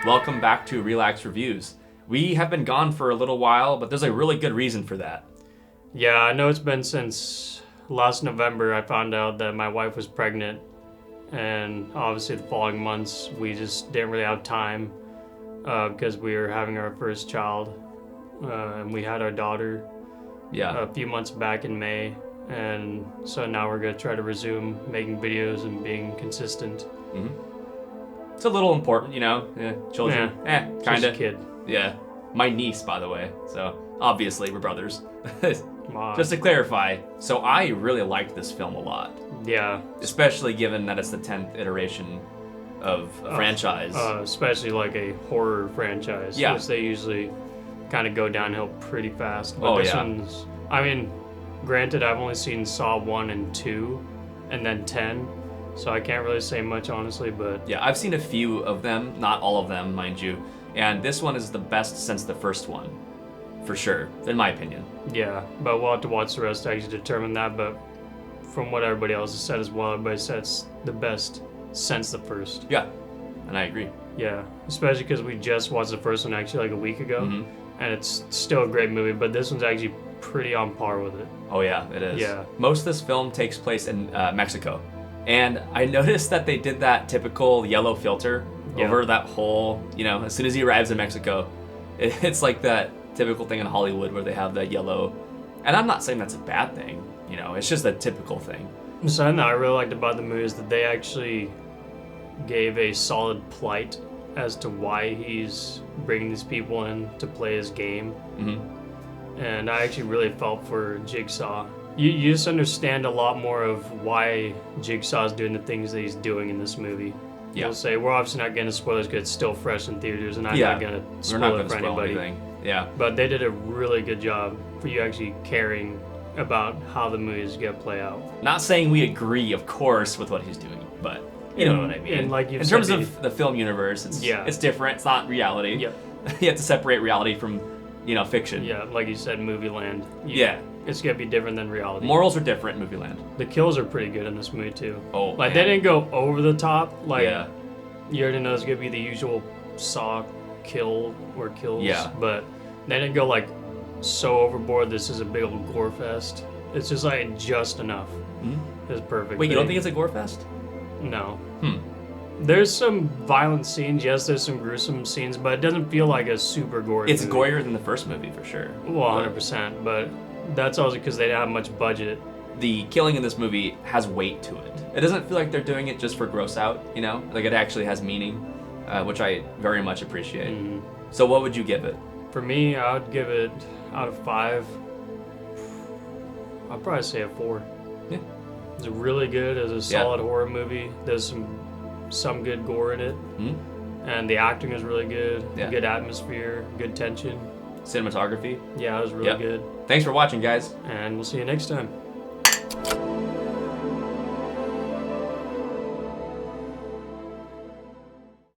Welcome back to Relax Reviews. We have been gone for a little while, but there's a really good reason for that. Yeah, I know it's been since last November I found out that my wife was pregnant, and obviously the following months we just didn't really have time because we were having our first child, and we had our daughter a few months back in May, and so now we're going to try to resume making videos and being consistent. Mm-hmm. It's a little important, children. Kind Just a of. kid. Yeah. My niece, by the way. So, obviously, we're brothers. Just to clarify, so I really liked this film a lot. Yeah. Especially given that it's the 10th iteration of a franchise. Especially like a horror franchise. Yeah. Which they usually kind of go downhill pretty fast. But this one's, I mean, granted, I've only seen Saw 1 and 2 and then 10. So I can't really say much, honestly, but... Yeah, I've seen a few of them, not all of them, mind you. And this one is the best since the first one. For sure, in my opinion. Yeah, but we'll have to watch the rest to actually determine that, but from what everybody else has said as well, everybody said it's the best since the first. Yeah, and I agree. Yeah, especially because we just watched the first one actually like a week ago, and it's still a great movie, but this one's actually pretty on par with it. Oh yeah, it is. Yeah. Most of this film takes place in Mexico. And I noticed that they did that typical yellow filter over that whole, as soon as he arrives in Mexico, it's like that typical thing in Hollywood where they have that yellow. And I'm not saying that's a bad thing, it's just a typical thing. Something that I really liked about the movie is that they actually gave a solid plight as to why he's bringing these people in to play his game. Mm-hmm. And I actually really felt for Jigsaw. You just understand a lot more of why Jigsaw's doing the things that he's doing in this movie. Yeah. You'll say, we're obviously not getting to spoilers because it's still fresh in theaters, and I'm not going to spoil it for anybody. Anything. Yeah. But they did a really good job for you actually caring about how the movie is going to play out. Not saying we agree, of course, with what he's doing, but you know what I mean. And like in terms of the film universe, it's different. It's not reality. Yep. You have to separate reality from, fiction. Yeah, like you said, movie land. Yeah. It's going to be different than reality. Morals are different in movie land. The kills are pretty good in this movie, too. Oh, like, they didn't go over the top. Like, you already know it's going to be the usual Saw kill or kills. Yeah. But they didn't go, like, so overboard, this is a big old gore fest. It's just, like, just enough. Mm-hmm. It's perfect. Wait, you don't think it's a gore fest? No. There's some violent scenes, yes, there's some gruesome scenes, but it doesn't feel like a super gory It's movie. gorier than the first movie, for sure. Well, 100%, but that's also because they didn't have much budget. The killing in this movie has weight to it. It doesn't feel like they're doing it just for gross out, Like it actually has meaning, which I very much appreciate. Mm-hmm. So what would you give it? For me, I would give it, out of 5, I'd probably say a 4. Yeah. It's really good. It's a solid horror movie. There's some good gore in it. Mm-hmm. And the acting is really good. Yeah. Good atmosphere, good tension. Cinematography. Yeah, it was really good. Thanks for watching, guys. And we'll see you next time.